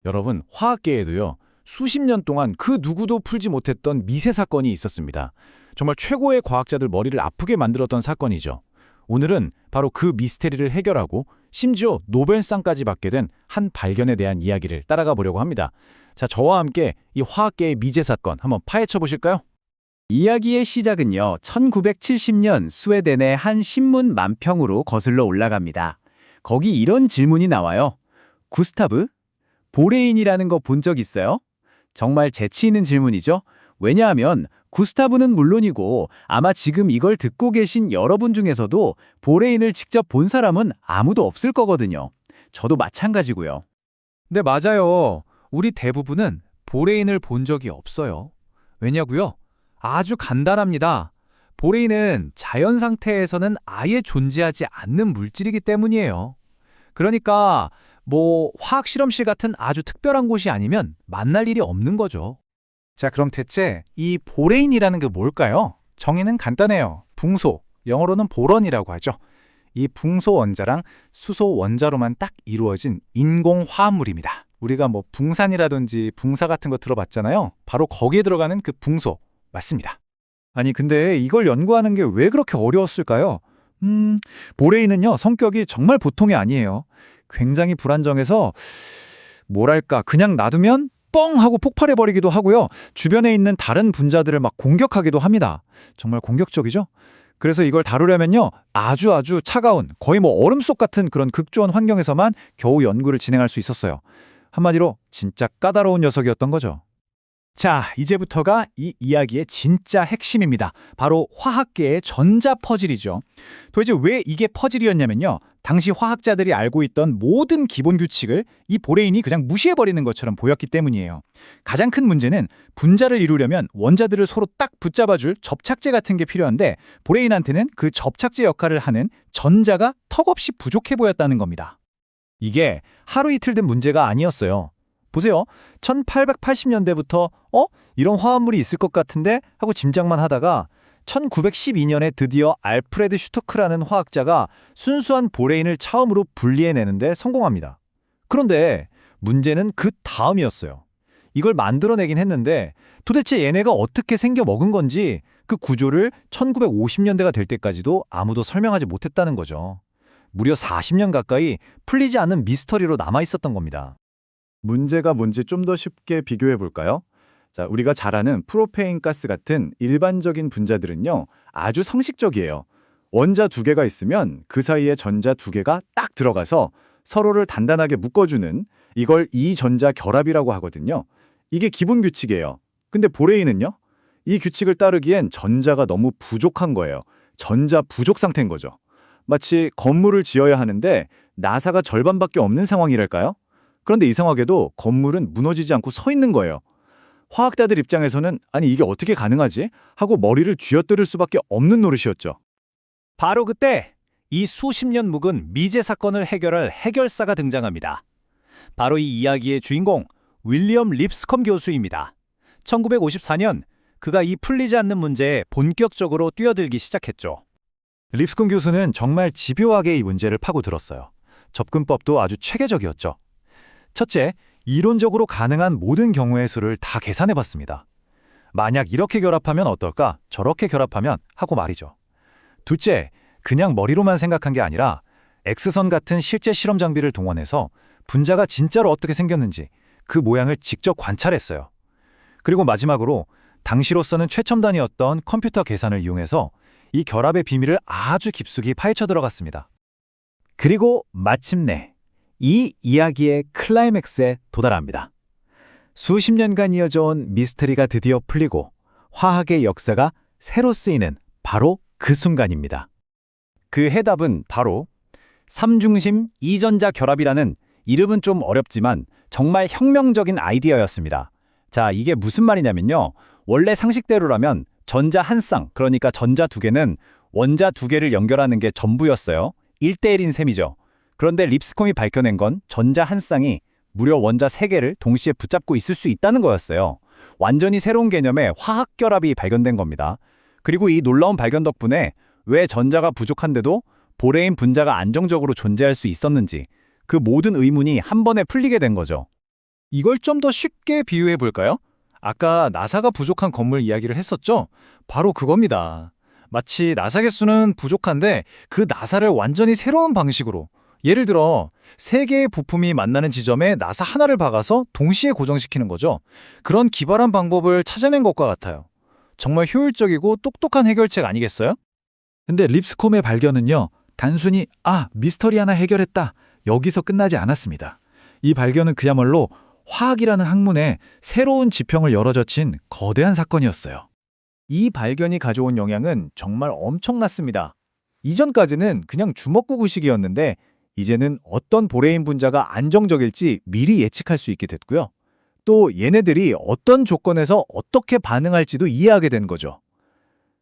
여러분, 화학계에도요, 수십 년 동안 그 누구도 풀지 못했던 미세 사건이 있었습니다. 정말 최고의 과학자들 머리를 아프게 만들었던 사건이죠. 오늘은 바로 그 미스테리를 해결하고 심지어 노벨상까지 받게 된 한 발견에 대한 이야기를 따라가 보려고 합니다. 자, 저와 함께 이 화학계의 미제 사건 한번 파헤쳐 보실까요? 이야기의 시작은요, 1970년 스웨덴의 한 신문 만평으로 거슬러 올라갑니다. 거기 이런 질문이 나와요. 구스타브? 보레인이라는 거 본 적 있어요? 정말 재치 있는 질문이죠? 왜냐하면 구스타브는 물론이고 아마 지금 이걸 듣고 계신 여러분 중에서도 보레인을 직접 본 사람은 아무도 없을 거거든요. 저도 마찬가지고요. 네, 맞아요. 우리 대부분은 보레인을 본 적이 없어요. 왜냐고요? 아주 간단합니다. 보레인은 자연 상태에서는 아예 존재하지 않는 물질이기 때문이에요. 그러니까 화학 실험실 같은 아주 특별한 곳이 아니면 만날 일이 없는 거죠. 자, 그럼 대체 이 보레인이라는 게 뭘까요? 정의는 간단해요. 붕소, 영어로는 보론이라고 하죠. 이 붕소 원자랑 수소 원자로만 딱 이루어진 인공 화합물입니다. 우리가 붕산이라든지 붕사 같은 거 들어봤잖아요. 바로 거기에 들어가는 그 붕소, 맞습니다. 아니, 근데 이걸 연구하는 게 왜 그렇게 어려웠을까요? 보레인은요, 성격이 정말 보통이 아니에요. 굉장히 불안정해서 뭐랄까, 그냥 놔두면 뻥 하고 폭발해버리기도 하고요. 주변에 있는 다른 분자들을 막 공격하기도 합니다. 정말 공격적이죠? 그래서 이걸 다루려면요, 아주 차가운, 거의 얼음 속 같은 그런 극조원 환경에서만 겨우 연구를 진행할 수 있었어요. 한마디로 진짜 까다로운 녀석이었던 거죠. 자, 이제부터가 이 이야기의 진짜 핵심입니다. 바로 화학계의 전자 퍼즐이죠. 도대체 왜 이게 퍼즐이었냐면요, 당시 화학자들이 알고 있던 모든 기본 규칙을 이 보레인이 그냥 무시해버리는 것처럼 보였기 때문이에요. 가장 큰 문제는 분자를 이루려면 원자들을 서로 딱 붙잡아줄 접착제 같은 게 필요한데, 보레인한테는 그 접착제 역할을 하는 전자가 턱없이 부족해 보였다는 겁니다. 이게 하루 이틀 된 문제가 아니었어요. 보세요. 1880년대부터 이런 화합물이 있을 것 같은데 하고 짐작만 하다가 1912년에 드디어 알프레드 슈토크라는 화학자가 순수한 보레인을 처음으로 분리해내는데 성공합니다. 그런데 문제는 그 다음이었어요. 이걸 만들어내긴 했는데 도대체 얘네가 어떻게 생겨 먹은 건지 그 구조를 1950년대가 될 때까지도 아무도 설명하지 못했다는 거죠. 무려 40년 가까이 풀리지 않는 미스터리로 남아있었던 겁니다. 문제가 뭔지 좀 더 쉽게 비교해 볼까요? 자, 우리가 잘 아는 프로페인 가스 같은 일반적인 분자들은요, 아주 상식적이에요. 원자 두 개가 있으면 그 사이에 전자 두 개가 딱 들어가서 서로를 단단하게 묶어주는, 이걸 이전자 결합이라고 하거든요. 이게 기본 규칙이에요. 근데 보레인은요? 이 규칙을 따르기엔 전자가 너무 부족한 거예요. 전자 부족 상태인 거죠. 마치 건물을 지어야 하는데 나사가 절반밖에 없는 상황이랄까요? 그런데 이상하게도 건물은 무너지지 않고 서 있는 거예요. 화학자들 입장에서는 아니 이게 어떻게 가능하지? 하고 머리를 쥐어뜯을 수밖에 없는 노릇이었죠. 바로 그때 이 수십 년 묵은 미제 사건을 해결할 해결사가 등장합니다. 바로 이 이야기의 주인공 윌리엄 립스컴 교수입니다. 1954년 그가 이 풀리지 않는 문제에 본격적으로 뛰어들기 시작했죠. 립스콤 교수는 정말 집요하게 이 문제를 파고들었어요. 접근법도 아주 체계적이었죠. 첫째, 이론적으로 가능한 모든 경우의 수를 다 계산해봤습니다. 만약 이렇게 결합하면 어떨까, 저렇게 결합하면 하고 말이죠. 둘째, 그냥 머리로만 생각한 게 아니라 X선 같은 실제 실험 장비를 동원해서 분자가 진짜로 어떻게 생겼는지 그 모양을 직접 관찰했어요. 그리고 마지막으로 당시로서는 최첨단이었던 컴퓨터 계산을 이용해서 이 결합의 비밀을 아주 깊숙이 파헤쳐 들어갔습니다. 그리고 마침내 이 이야기의 클라이맥스에 도달합니다. 수십 년간 이어져 온 미스터리가 드디어 풀리고 화학의 역사가 새로 쓰이는 바로 그 순간입니다. 그 해답은 바로 삼중심 이전자 결합이라는, 이름은 좀 어렵지만 정말 혁명적인 아이디어였습니다. 자, 이게 무슨 말이냐면요, 원래 상식대로라면 전자 한 쌍, 그러니까 전자 두 개는 원자 두 개를 연결하는 게 전부였어요. 1대1인 셈이죠. 그런데 립스콤이 밝혀낸 건 전자 한 쌍이 무려 원자 3개를 동시에 붙잡고 있을 수 있다는 거였어요. 완전히 새로운 개념의 화학 결합이 발견된 겁니다. 그리고 이 놀라운 발견 덕분에 왜 전자가 부족한데도 보레인 분자가 안정적으로 존재할 수 있었는지 그 모든 의문이 한 번에 풀리게 된 거죠. 이걸 좀 더 쉽게 비유해 볼까요? 아까 나사가 부족한 건물 이야기를 했었죠? 바로 그겁니다. 마치 나사 개수는 부족한데 그 나사를 완전히 새로운 방식으로, 예를 들어 3개의 부품이 만나는 지점에 나사 하나를 박아서 동시에 고정시키는 거죠. 그런 기발한 방법을 찾아낸 것과 같아요. 정말 효율적이고 똑똑한 해결책 아니겠어요? 근데 립스콤의 발견은요, 단순히 미스터리 하나 해결했다, 여기서 끝나지 않았습니다. 이 발견은 그야말로 화학이라는 학문에 새로운 지평을 열어젖힌 거대한 사건이었어요. 이 발견이 가져온 영향은 정말 엄청났습니다. 이전까지는 그냥 주먹구구식이었는데 이제는 어떤 보레인 분자가 안정적일지 미리 예측할 수 있게 됐고요. 또 얘네들이 어떤 조건에서 어떻게 반응할지도 이해하게 된 거죠.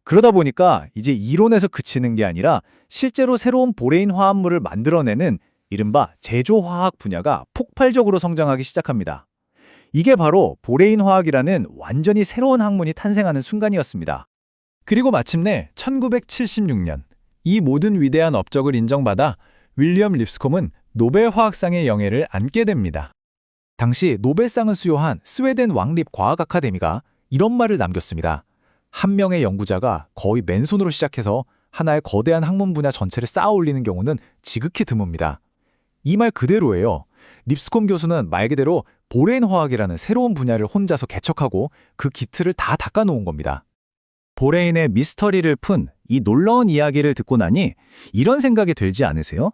그러다 보니까 이제 이론에서 그치는 게 아니라 실제로 새로운 보레인 화합물을 만들어내는 이른바 제조화학 분야가 폭발적으로 성장하기 시작합니다. 이게 바로 보레인 화학이라는 완전히 새로운 학문이 탄생하는 순간이었습니다. 그리고 마침내 1976년 이 모든 위대한 업적을 인정받아 윌리엄 립스콤은 노벨 화학상의 영예를 안게 됩니다. 당시 노벨상을 수여한 스웨덴 왕립 과학 아카데미가 이런 말을 남겼습니다. 한 명의 연구자가 거의 맨손으로 시작해서 하나의 거대한 학문 분야 전체를 쌓아 올리는 경우는 지극히 드뭅니다. 이 말 그대로예요. 립스콤 교수는 말 그대로 보레인 화학이라는 새로운 분야를 혼자서 개척하고 그 기틀을 다 닦아놓은 겁니다. 보레인의 미스터리를 푼 이 놀라운 이야기를 듣고 나니 이런 생각이 들지 않으세요?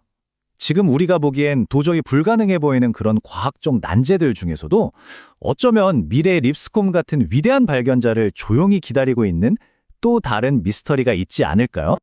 지금 우리가 보기엔 도저히 불가능해 보이는 그런 과학적 난제들 중에서도 어쩌면 미래의 립스콤 같은 위대한 발견자를 조용히 기다리고 있는 또 다른 미스터리가 있지 않을까요?